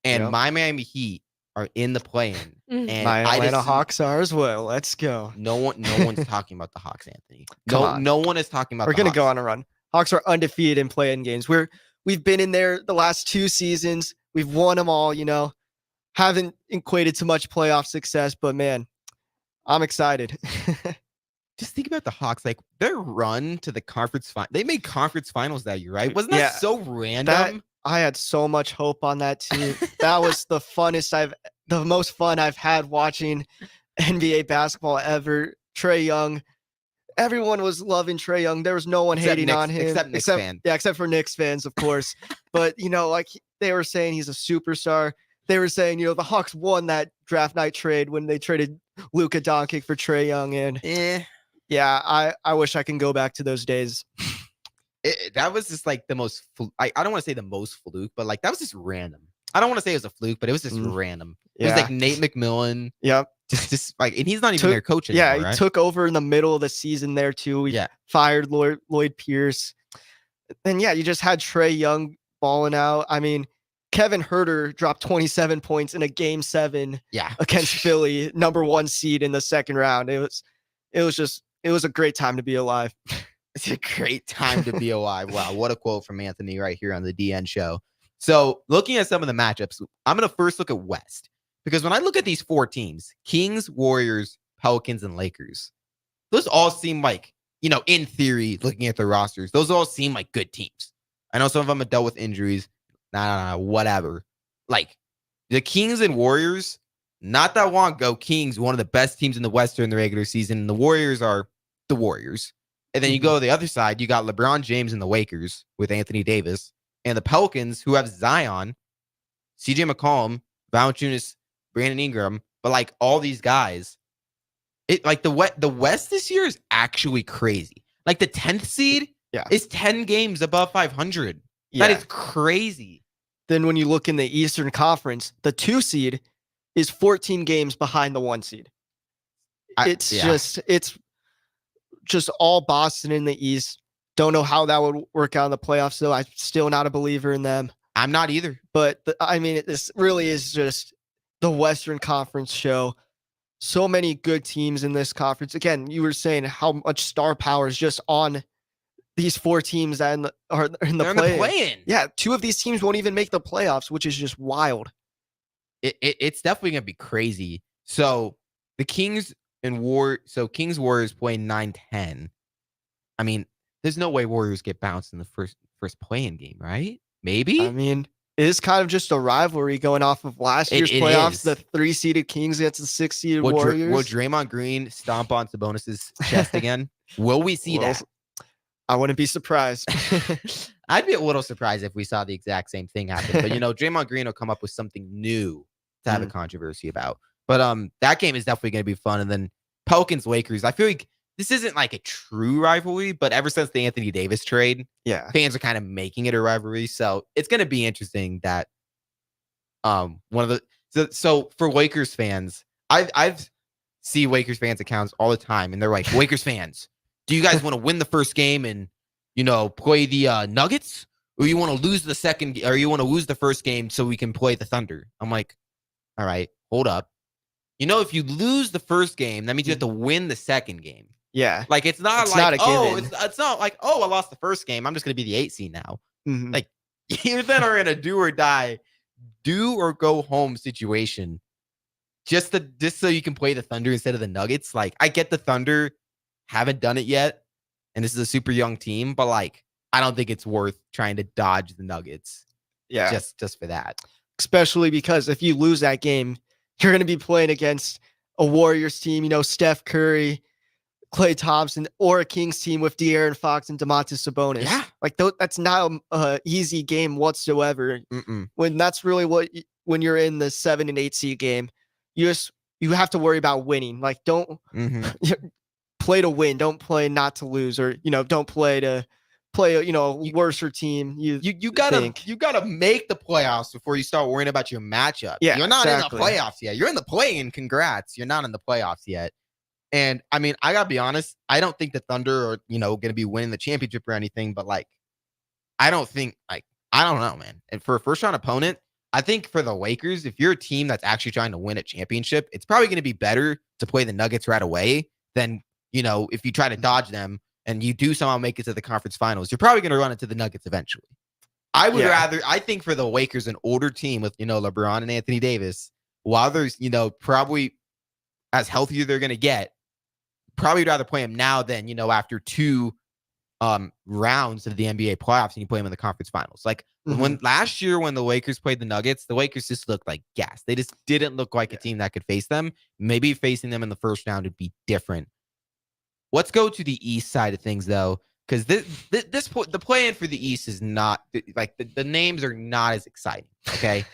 And my Miami Heat are in the play-in. And my Atlanta Hawks are as well. Let's go. No one's talking about the Hawks, Anthony. No one is talking about We're the gonna Hawks. go on a run. Hawks are undefeated in play-in games. We've been in there the last 2 seasons. We've won them all, haven't equated to much playoff success, but man, I'm excited. Just think about the Hawks, like their run to the conference final. They made conference finals that year, right? Wasn't that so random? I had so much hope on that team. That was the most fun I've had watching NBA basketball ever. Trae Young, everyone was loving Trae Young. There was no one hating on him except Knicks fans. Yeah, except for Knicks fans, of course. But like they were saying, he's a superstar. They were saying, the Hawks won that draft night trade when they traded Luka Doncic for Trae Young. And yeah, I wish I can go back to those days. That was just like the most. I don't want to say the most fluke, but like that was just random. I don't want to say it was a fluke, but it was just random. It was like Nate McMillan. Yep. Just like, and he's not even their coach anymore. Yeah, he right? took over in the middle of the season there too. We fired Lloyd Pierce. And yeah, you just had Trae Young balling out. I mean, Kevin Huerter dropped 27 points in a game 7 against Philly, number 1 seed in the second round. It was a great time to be alive. It's a great time to be alive. Wow, what a quote from Anthony right here on the DN show. So looking at some of the matchups, I'm going to first look at West, because when I look at these 4 teams, Kings, Warriors, Pelicans, and Lakers, those all seem like, in theory, looking at the rosters, those all seem like good teams. I know some of them have dealt with injuries. Whatever. Like the Kings and Warriors, not that long ago, Kings, one of the best teams in the West during the regular season, and the Warriors are the Warriors. And then you go to the other side, you got LeBron James and the Lakers with Anthony Davis, and the Pelicans, who have Zion, CJ McCollum, Valanciunas, Brandon Ingram, but like all these guys, the West this year is actually crazy. Like the 10th seed is 10 games above 500. That is crazy. Then when you look in the Eastern Conference, the 2 seed is 14 games behind the 1 seed. It's just all Boston in the East. Don't know how that would work out in the playoffs, though. I'm still not a believer in them. I'm not either. But this really is just the Western Conference show. So many good teams in this conference. Again, you were saying how much star power is just on these 4 teams that are in the play-in. play-in. Yeah, 2 of these teams won't even make the playoffs, which is just wild. it's definitely gonna be crazy. So the Kings Warriors play 9-10. I mean, there's no way Warriors get bounced in the first play-in game, right? Maybe. I mean, it is kind of just a rivalry going off of last year's playoffs. The 3-seeded Kings against the 6-seeded Warriors. Will Draymond Green stomp on Sabonis' chest again? Will we see that? I wouldn't be surprised. I'd be a little surprised if we saw the exact same thing happen. But Draymond Green will come up with something new to have a controversy about. But that game is definitely going to be fun. And then Pelicans Lakers. I feel like this isn't like a true rivalry, but ever since the Anthony Davis trade, fans are kind of making it a rivalry. So it's going to be interesting that so for Lakers fans, I've see Lakers fans accounts all the time, and they're like, Lakers fans, do you guys want to win the first game and play the Nuggets, or you want to lose the second, or you want to lose the first game so we can play the Thunder? I'm like, all right, hold up. If you lose the first game, that means you have to win the second game. Yeah. Like, it's not not a given. It's not like, I lost the first game, I'm just going to be the 8 seed now. Like, you then are in a do or die, do or go home situation just so you can play the Thunder instead of the Nuggets. Like, I get the Thunder haven't done it yet, and this is a super young team, but like, I don't think it's worth trying to dodge the Nuggets. Yeah. Just for that. Especially because if you lose that game, you're going to be playing against a Warriors team, Steph Curry, Klay Thompson, or a Kings team with De'Aaron Fox and Domantas Sabonis. Yeah. Like, that's not an easy game whatsoever. When that's really when you're in the 7 and 8 seed game, you have to worry about winning. Like, don't play to win. Don't play not to lose, or, don't play to play a worser team. You gotta make the playoffs before you start worrying about your matchup. Yeah, you're not in the playoffs yet. You're in the play-in. Congrats. You're not in the playoffs yet. And I mean, I gotta be honest. I don't think the Thunder are going to be winning the championship or anything. But like, I don't know, man. And for a first-round opponent, I think for the Lakers, if you're a team that's actually trying to win a championship, it's probably going to be better to play the Nuggets right away than if you try to dodge them. And you do somehow make it to the conference finals, you're probably going to run into the Nuggets eventually. I think for the Lakers, an older team with, LeBron and Anthony Davis, while there's, probably as healthy as they're going to get, probably rather play them now than, after 2 rounds of the NBA playoffs and you play them in the conference finals. Like when last year, when the Lakers played the Nuggets, the Lakers just looked like gas. They just didn't look like a team that could face them. Maybe facing them in the first round would be different. Let's go to the East side of things, though, because the play-in for the East is not like the names are not as exciting. Okay,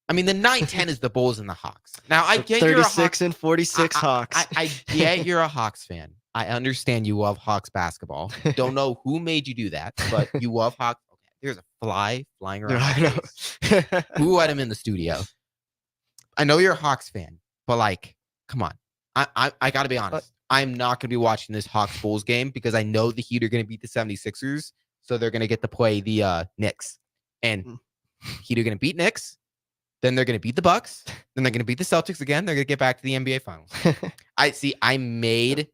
I mean the 9-10 is the Bulls and the Hawks. Now I get 36 and 46 Hawks. I get you're a Hawks fan. I understand you love Hawks basketball. Don't know who made you do that, but you love Hawks. Okay, there's a fly flying around. Who let him in the studio? I know you're a Hawks fan, but like, come on. I got to be honest. I'm not going to be watching this Hawks Bulls game because I know the Heat are going to beat the 76ers. So they're going to get to play the Knicks. And Heat are going to beat Knicks. Then they're going to beat the Bucks. Then they're going to beat the Celtics again. They're going to get back to the NBA Finals. I made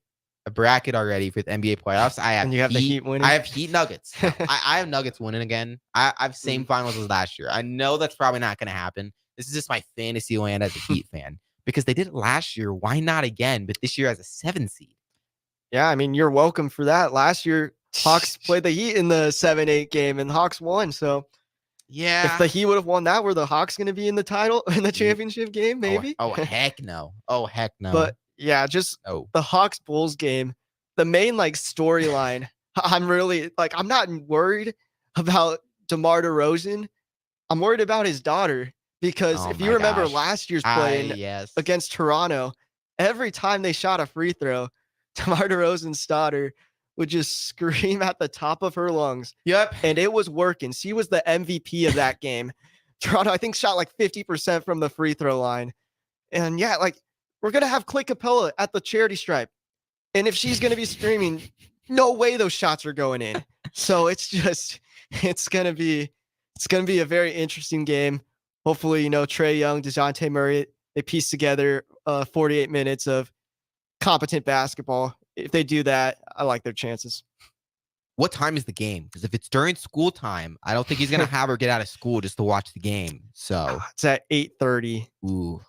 a bracket already for the NBA playoffs. And you have the Heat winning? I have Heat Nuggets. I have Nuggets winning again. I have same finals as last year. I know that's probably not going to happen. This is just my fantasy land as a Heat fan. Because they did it last year. Why not again? But this year as a 7 seed. Yeah, I mean, you're welcome for that. Last year, Hawks played the Heat in the 7-8 game, and the Hawks won. So, yeah, if the Heat would have won that, were the Hawks going to be in the championship game? Maybe. Oh heck no. Oh heck no. But yeah, just the Hawks Bulls game. The main storyline. I'm really I'm not worried about DeMar DeRozan. I'm worried about his daughter. Because if you remember last year's play against Toronto, every time they shot a free throw, DeMar DeRozan's daughter would just scream at the top of her lungs. Yep. And it was working. She was the MVP of that game. Toronto, I think, shot 50% from the free throw line. And yeah, we're going to have Clay Capella at the charity stripe. And if she's going to be screaming, no way those shots are going in. So it's going to be a very interesting game. Hopefully, Trae Young, DeJounte Murray, they piece together 48 minutes of competent basketball. If they do that, I like their chances. what time is the game? Because if it's during school time, I don't think he's gonna have her get out of school just to watch the game. So It's at 8:30. Ooh,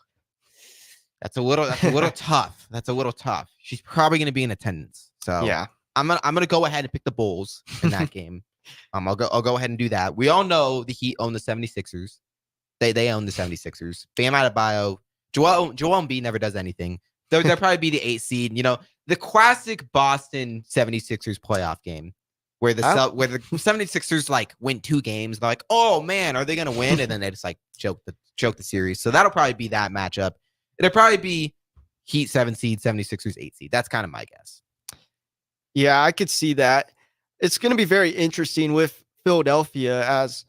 that's a little tough. That's a little tough. She's probably gonna be in attendance. So Yeah. I'm gonna go ahead and pick the Bulls in that game. I'll go ahead and do that. We all know the Heat own the 76ers. They own the 76ers. Bam Adebayo, Joel Embiid never does anything. They'll probably be the 8th seed. You know, the classic Boston 76ers playoff game where the 76ers like win 2 games. They're like, oh man, are they gonna win? And then they just like choke the series. So that'll probably be that matchup. It'll probably be Heat 7 seed, 76ers 8 seed. That's kind of my guess. Yeah, I could see that. It's going to be very interesting with Philadelphia as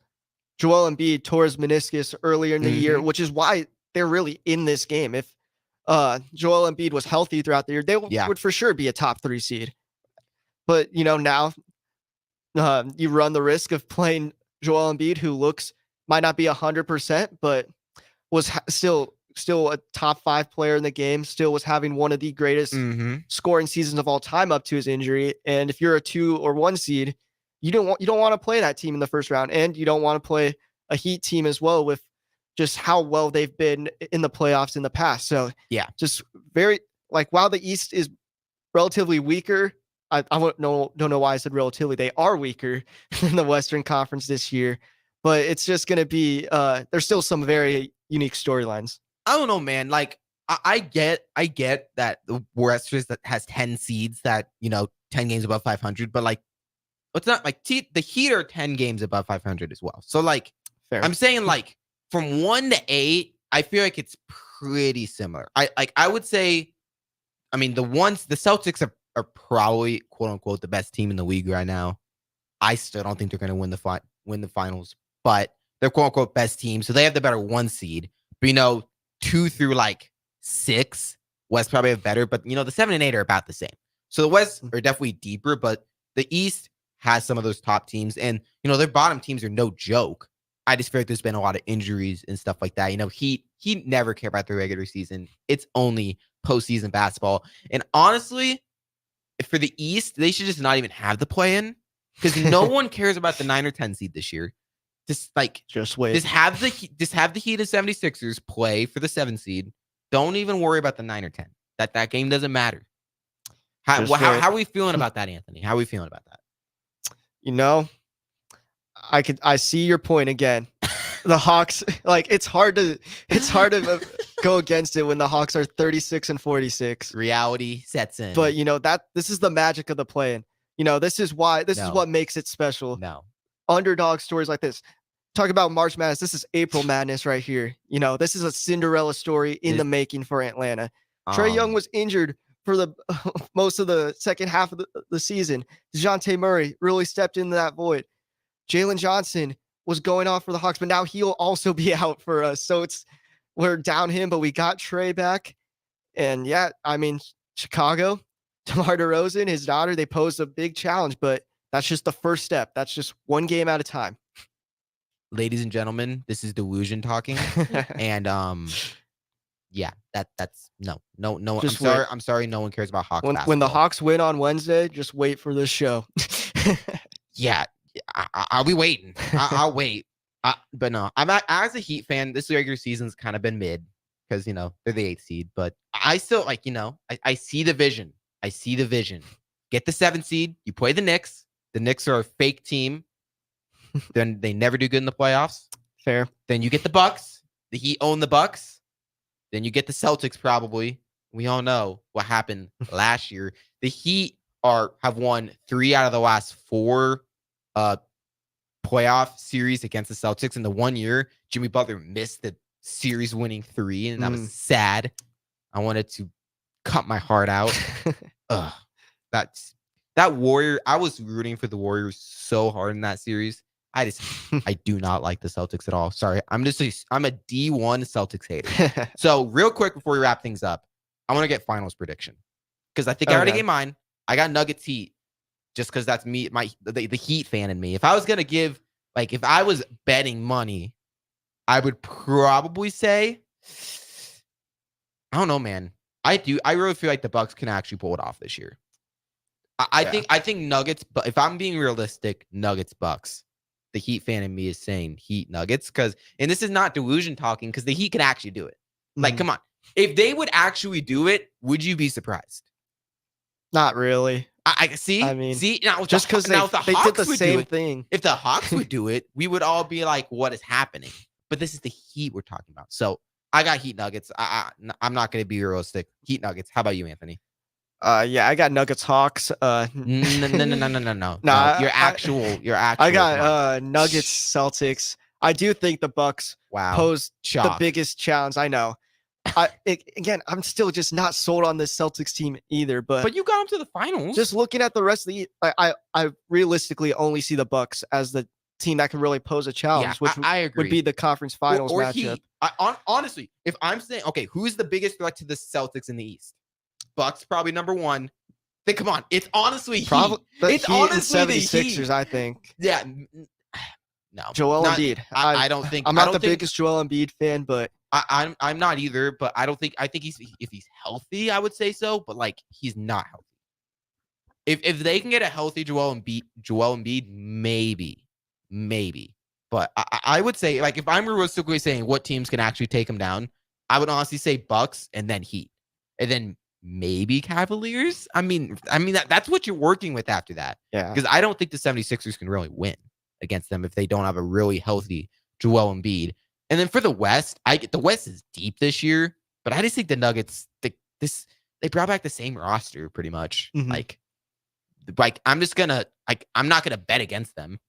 Joel Embiid tore his meniscus earlier in the year, which is why they're really in this game. If Joel Embiid was healthy throughout the year, they would for sure be a top 3 seed. But, you know, now you run the risk of playing Joel Embiid, who might not be 100%, but was still a top 5 player in the game, still was having one of the greatest scoring seasons of all time up to his injury. And if you're a 2 or 1 seed, you don't want to play that team in the first round, and you don't want to play a Heat team as well with just how well they've been in the playoffs in the past. So yeah, just very while the East is relatively weaker, I don't know why I said relatively. They are weaker in the Western Conference this year, but it's just going to be there's still some very unique storylines. I don't know, man. Like I get that the West has 10 seeds that, 10 games above 500, but like it's not like the Heat are 10 games above 500 as well. So like fair. I'm saying like from 1 to 8, I feel like it's pretty similar. I would say, I mean, the Celtics are probably quote unquote the best team in the league right now. I still don't think they're going to win the finals, but they're quote unquote best team, so they have the better 1 seed. But 2 through 6, West probably have better, but the 7 and 8 are about the same. So the West are definitely deeper, but the East has some of those top teams, and their bottom teams are no joke. I just feel like there's been a lot of injuries and stuff like that. Heat never care about the regular season. It's only postseason basketball. And honestly, for the East, they should just not even have the play-in because no one cares about the 9 or 10 seed this year. Just wait. Just have the Heat and 76ers play for the 7 seed. Don't even worry about the 9 or 10. That game doesn't matter. How are we feeling about that, Anthony? How are we feeling about that? I see your point again. The Hawks, it's hard to go against it when the Hawks are 36 and 46. Reality sets in. But this is the magic of the play-in. This is what makes it special. No. Underdog stories like this. Talk about March Madness. This is April Madness right here. This is a Cinderella story in the making for Atlanta. Trae Young was injured for the most of the second half of the season. DeJounte Murray really stepped into that void. Jalen Johnson was going off for the Hawks, but now he'll also be out for us. So we're down him, but we got Trae back. And yeah, I mean, Chicago, DeMar DeRozan, his daughter, they posed a big challenge, but that's just the first step. That's just one game at a time. Ladies and gentlemen, this is Delusion talking. And yeah, that's no. I'm sorry, no one cares about Hawks basketball. When the Hawks win on Wednesday, just wait for this show. Yeah, I'll be waiting. I'll wait. But no, as a Heat fan, this regular season's kind of been mid because they're the 8th seed. But I still I see the vision. I see the vision. Get the 7th seed. You play the Knicks. The Knicks are a fake team. Then they never do good in the playoffs. Fair. Then you get the Bucks. The Heat own the Bucks. Then you get the Celtics probably. We all know what happened last year. The Heat have won 3 out of the last 4 playoff series against the Celtics. In the 1 year, Jimmy Butler missed the series winning 3, and that was sad. I wanted to cut my heart out. That Warrior. I was rooting for the Warriors so hard in that series. I do not like the Celtics at all. Sorry. I'm a D1 Celtics hater. So real quick before we wrap things up, I want to get finals prediction because I think I already gave mine. I got Nuggets Heat just because that's me, the Heat fan in me. If I was going to give, if I was betting money, I would probably say, I don't know, man. I really feel like the Bucks can actually pull it off this year. I think Nuggets, but if I'm being realistic, Nuggets Bucks. The Heat fan in me is saying Heat Nuggets and this is not delusion talking because the Heat can actually do it. Like, come on. If they would actually do it, would you be surprised? Not really. I see. I mean, now just because they did the same thing. If the Hawks would do it, we would all be like, "What is happening?" But this is the Heat we're talking about. So I got Heat Nuggets. I'm not going to be realistic. Heat Nuggets. How about you, Anthony? Yeah, I got Nuggets Hawks. No. Your actual. I got Nuggets Celtics. I do think the Bucks pose the biggest challenge. I know. Again, I'm still just not sold on this Celtics team either. But you got them to the finals. Just looking at the rest of the, I realistically only see the Bucks as the team that can really pose a challenge, which I agree. would be the conference finals matchup. Honestly, if I'm saying, okay, who's the biggest threat to the Celtics in the East? Bucks probably number one. Come on, it's honestly probably it's Heat honestly and the 76ers, Heat. I think. Yeah, no, Joel Embiid. I don't think I'm not the biggest Joel Embiid fan, but I'm not either. But I think if he's healthy, I would say so. But like he's not healthy. If they can get a healthy Joel Embiid, maybe. But I would say, like, if I'm realistically saying what teams can actually take him down, I would honestly say Bucks and then Heat, and then maybe Cavaliers. I mean that's what you're working with after that. Yeah. Because I don't think the 76ers can really win against them if they don't have a really healthy Joel Embiid. And then for the West, the West is deep this year, but I just think the Nuggets, they brought back the same roster pretty much. Mm-hmm. Like I'm not gonna bet against them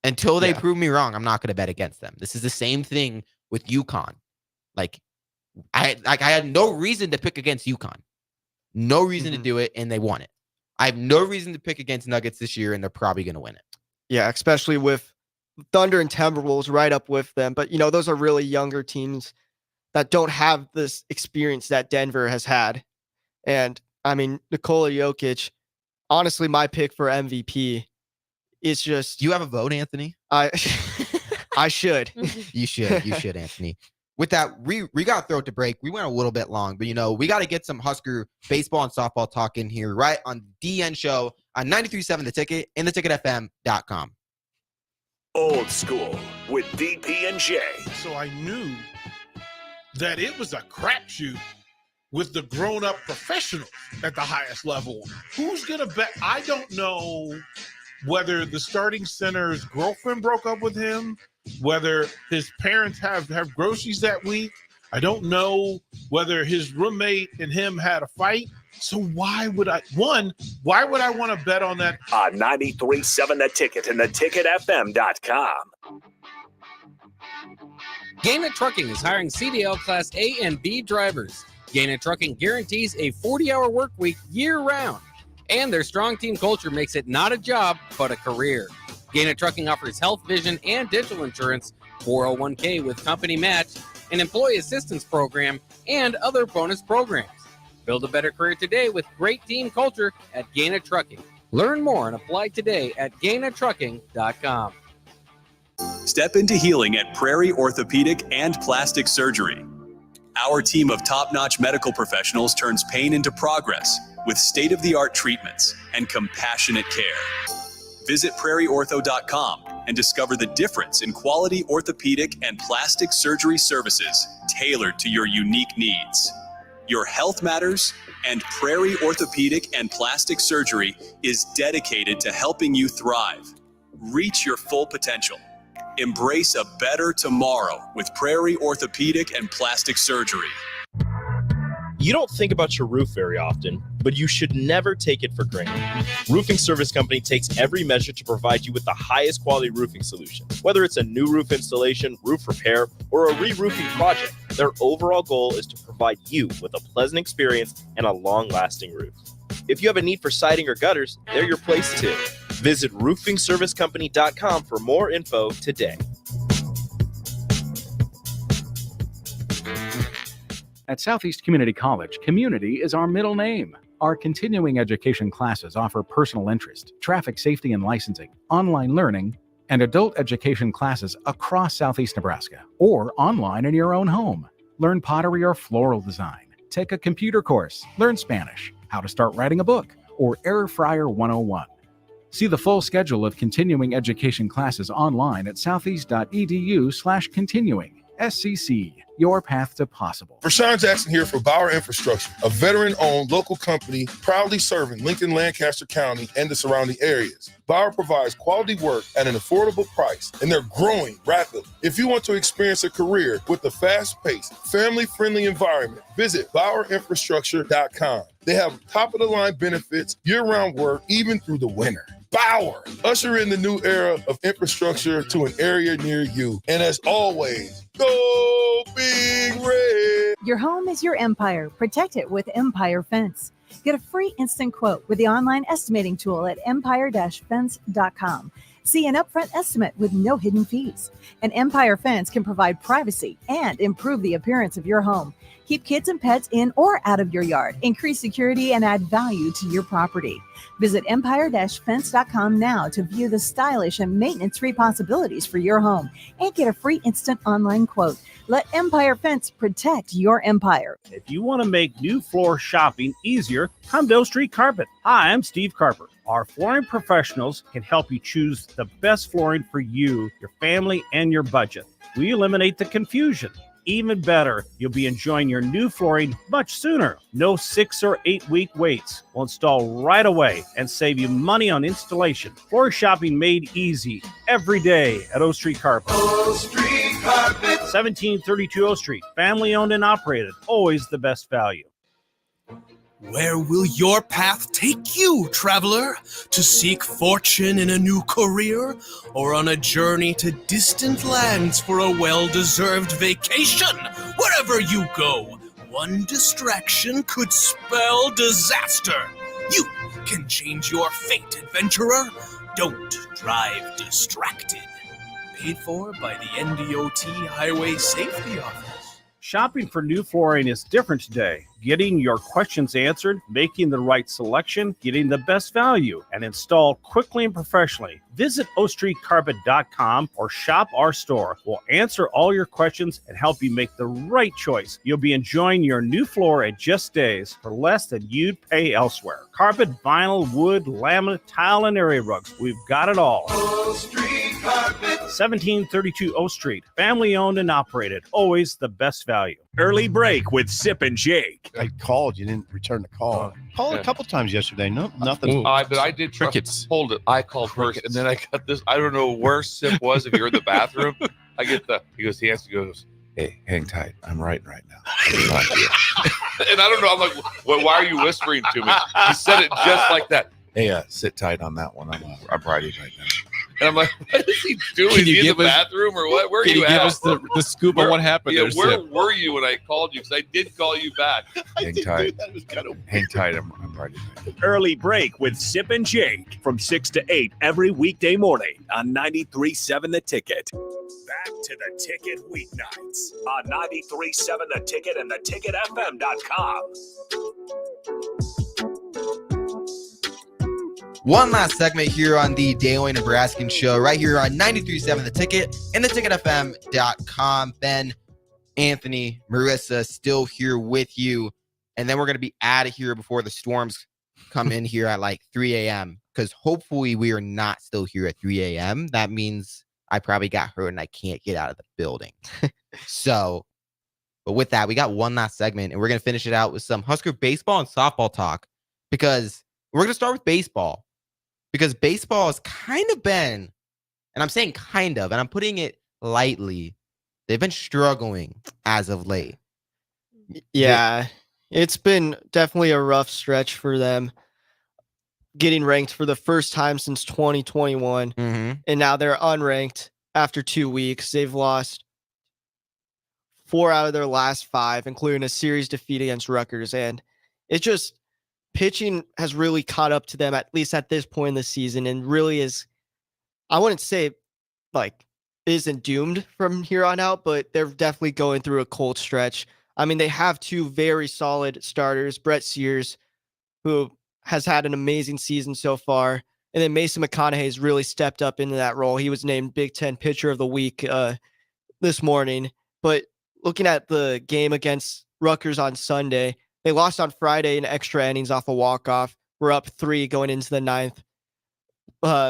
until they prove me wrong. I'm not gonna bet against them. This is the same thing with UConn. I had no reason to pick against UConn. No reason to do it, and they won it. I have no reason to pick against Nuggets this year, and they're probably going to win it. Yeah, especially with Thunder and Timberwolves right up with them. But, those are really younger teams that don't have this experience that Denver has had. And, I mean, Nikola Jokic, honestly, my pick for MVP is just... Do you have a vote, Anthony? I should. You should, Anthony. With that, we got to throw it to break. We went a little bit long, but, we got to get some Husker baseball and softball talk in here right on DN Show on 93.7 The Ticket and theticketfm.com. Old School with DP and J. So I knew that it was a crapshoot with the grown-up professionals at the highest level. Who's going to bet? I don't know whether the starting center's girlfriend broke up with him, whether his parents have groceries that week. I don't know whether his roommate and him had a fight. So why would I want to bet on that? On 93.7 The Ticket and theticketfm.com. Gaina Trucking is hiring CDL Class A and B drivers. Gaina Trucking guarantees a 40-hour work week year-round. And their strong team culture makes it not a job, but a career. Gaina Trucking offers health, vision, and dental insurance, 401k with company match, an employee assistance program, and other bonus programs. Build a better career today with great team culture at Gaina Trucking. Learn more and apply today at GainaTrucking.com. Step into healing at Prairie Orthopedic and Plastic Surgery. Our team of top-notch medical professionals turns pain into progress with state-of-the-art treatments and compassionate care. Visit prairieortho.com and discover the difference in quality orthopedic and plastic surgery services tailored to your unique needs. Your health matters, and Prairie Orthopedic and Plastic Surgery is dedicated to helping you thrive. Reach your full potential. Embrace a better tomorrow with Prairie Orthopedic and Plastic Surgery. You don't think about your roof very often, but you should never take it for granted. Roofing Service Company takes every measure to provide you with the highest quality roofing solution. Whether it's a new roof installation, roof repair, or a re-roofing project, their overall goal is to provide you with a pleasant experience and a long-lasting roof. If you have a need for siding or gutters, they're your place too. Visit roofingservicecompany.com for more info today. At Southeast Community College, community is our middle name. Our continuing education classes offer personal interest, traffic safety and licensing, online learning, and adult education classes across Southeast Nebraska or online in your own home. Learn pottery or floral design, take a computer course, learn Spanish, how to start writing a book, or Air Fryer 101. See the full schedule of continuing education classes online at southeast.edu/continuing. SCC, your path to possible. Rashawn Jackson here for Bauer Infrastructure, a veteran-owned local company proudly serving Lincoln, Lancaster County, and the surrounding areas. Bauer provides quality work at an affordable price, and they're growing rapidly. If you want to experience a career with a fast-paced, family-friendly environment, visit BauerInfrastructure.com. They have top-of-the-line benefits, year-round work, even through the winter. Bauer, usher in the new era of infrastructure to an area near you. And as always, go Big Red. Your home is your empire. Protect it with Empire Fence. Get a free instant quote with the online estimating tool at empire-fence.com. See an upfront estimate with no hidden fees. An Empire Fence can provide privacy and improve the appearance of your home. Keep kids and pets in or out of your yard. Increase security and add value to your property. Visit empire-fence.com now to view the stylish and maintenance-free possibilities for your home and get a free instant online quote. Let Empire Fence protect your empire. If you want to make new floor shopping easier, come to O Street Carpet. Hi, I'm Steve Carper. Our flooring professionals can help you choose the best flooring for you, your family, and your budget. We eliminate the confusion. Even better, you'll be enjoying your new flooring much sooner. No 6 or 8 week waits. We'll install right away and save you money on installation. Floor shopping made easy every day at O Street Carpet. O Street Carpet. 1732 O Street. Family owned and operated. Always the best value. Where will your path take you, traveler? To seek fortune in a new career? Or on a journey to distant lands for a well-deserved vacation? Wherever you go, one distraction could spell disaster. You can change your fate, adventurer. Don't drive distracted. Paid for by the NDOT Highway Safety Office. Shopping for new flooring is different today. Getting your questions answered, making the right selection, getting the best value, and installed quickly and professionally. Visit ostreetcarpet.com or shop our store. We'll answer all your questions and help you make the right choice. You'll be enjoying your new floor in just days for less than you'd pay elsewhere. Carpet, vinyl, wood, laminate, tile, and area rugs. We've got it all. O Street Carpet. 1732 O Street. Family owned and operated. Always the best value. Early break with Sip and Jake. I called. You didn't return the call. Called a couple times yesterday. No, nothing. But I did crickets. Hold it. I called first, and then I got this. I don't know where Sip was. If you're in the bathroom, I get the. He goes. He has to go. Hey, hang tight. I'm writing right now. And I don't know. I'm like, well, why are you whispering to me? He said it just like that. Hey, sit tight on that one. I'm writing right now. And I'm like, what is he doing? Can you Is he in give the us- bathroom or what? Where are Can you at? give us the scoop on what happened Yeah, there, where Sip? were you when I called you? Because I did call you back. Hang tight. Hang tight. I'm writing. Early break with Sip and Jake from 6 to 8 every weekday morning on 93.7 The Ticket. Back to The Ticket weeknights on 93.7 The Ticket and theticketfm.com. One last segment here on the Daily Nebraskan Show, right here on 93.7 The Ticket and theticketfm.com. Ben, Anthony, Marissa, still here with you. And then we're going to be out of here before the storms come in here at like 3 a.m. because hopefully we are not still here at 3 a.m. That means I probably got hurt and I can't get out of the building. But with that, we got one last segment and we're going to finish it out with some Husker baseball and softball talk because we're going to start with baseball. Because baseball has kind of been, and I'm saying kind of, and I'm putting it lightly, they've been struggling as of late. Yeah, it's been definitely a rough stretch for them. Getting ranked for the first time since 2021, and now they're unranked after 2 weeks. They've lost 4 out of their last 5, including a series defeat against Rutgers, and it's just pitching has really caught up to them, at least at this point in the season, and really is, I wouldn't say like isn't doomed from here on out, but they're definitely going through a cold stretch. I mean, they have 2 very solid starters, Brett Sears, who has had an amazing season so far, and then Mason McConaughey has really stepped up into that role. He was named Big Ten Pitcher of the Week this morning. But looking at the game against Rutgers on Sunday, they lost on Friday in extra innings off a walk-off. were up 3 going into the 9th.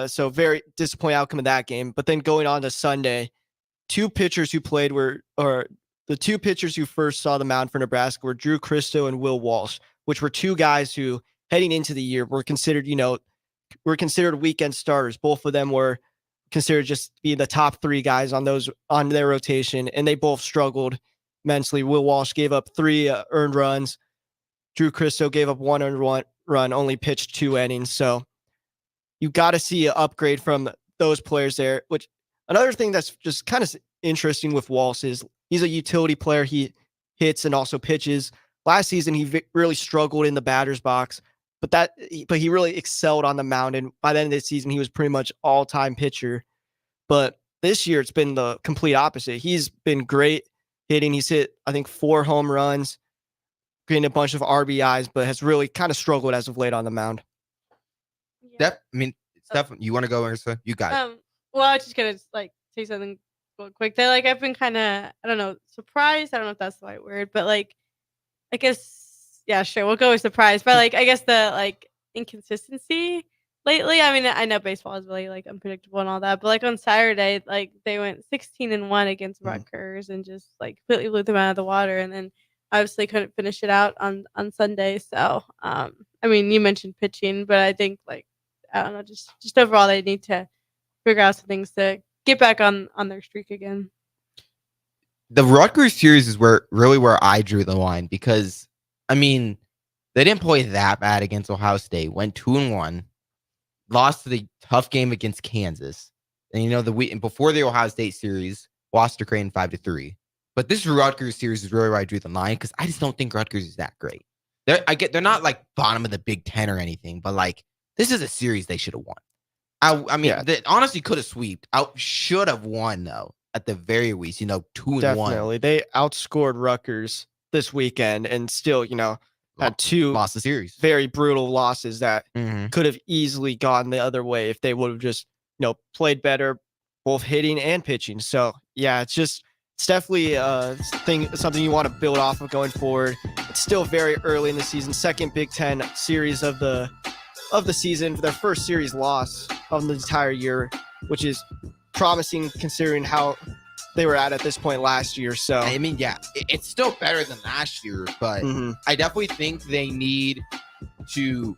So very disappointing outcome of that game. But then going on to Sunday, the two pitchers who first saw the mound for Nebraska were Drew Christo and Will Walsh, which were two guys who heading into the year were considered weekend starters. Both of them were considered just be the top 3 guys on their rotation, and they both struggled immensely. Will Walsh gave up 3 earned runs. Drew Christo gave up 1 earned run, only pitched 2 innings. So you got to see an upgrade from those players there. Which another thing that's just kind of interesting with Walsh is he's a utility player. He hits and also pitches. Last season, he really struggled in the batter's box, but he really excelled on the mound. And by the end of the season, he was pretty much all-time pitcher. But this year, it's been the complete opposite. He's been great hitting. He's hit, I think, 4 home runs, getting a bunch of RBIs, but has really kind of struggled as of late on the mound. Steph, you want to go, Ursa? You got it. Well, I was just gonna say something real quick. That I've been kind of, I don't know, surprised. I don't know if that's the right word, but I guess, yeah, sure, we'll go with surprised. But I guess the inconsistency lately. I mean, I know baseball is really unpredictable and all that, but on Saturday, they went 16-1 against Rutgers and just completely blew them out of the water, and then obviously couldn't finish it out on Sunday. So, I mean, you mentioned pitching, but I think I don't know, just overall they need to figure out some things to get back on their streak again. The Rutgers series is where I drew the line, because I mean, they didn't play that bad against Ohio State. Went 2-1, lost the tough game against Kansas, and the week before the Ohio State series lost to Creighton 5-3. But this Rutgers series is really where I drew the line, because I just don't think Rutgers is that great. They're not bottom of the Big Ten or anything, but this is a series they should have won. I mean, they honestly could have sweeped. Should have won though. At the very least, 2-1. Definitely, they outscored Rutgers this weekend, and still, had 2 lost the series. Very brutal losses that could have easily gone the other way if they would have just, played better, both hitting and pitching. So yeah, it's definitely something you want to build off of going forward. It's still very early in the season. Second Big Ten series of the season, their first series loss of the entire year, which is promising considering how they were at this point last year. So I mean, yeah, it's still better than last year, but I definitely think they need to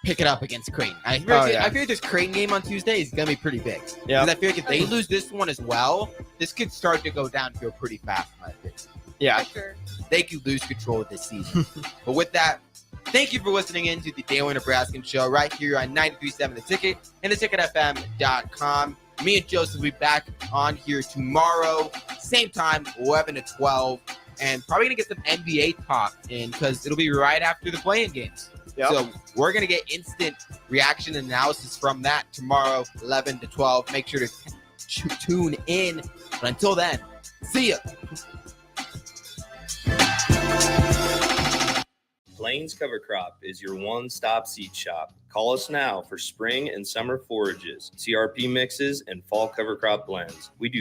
pick it up against Creighton. I feel like this Creighton game on Tuesday is gonna be pretty big. Yeah, because I feel like if they lose this one as well, this could start to go downhill pretty fast, in my opinion. Yeah, sure. They could lose control of this season. But with that, thank you for listening in to the Daily Nebraskan Show right here on 93.7 The Ticket and theticketfm.com. Me and Joseph will be back on here tomorrow, same time, 11 to 12, and probably going to get some NBA talk in because it'll be right after the play-in games. Yep. So we're going to get instant reaction analysis from that tomorrow, 11 to 12. Make sure to tune in. But until then, see ya. Plains Cover Crop is your one-stop seed shop. Call us now for spring and summer forages, CRP mixes, and fall cover crop blends. We do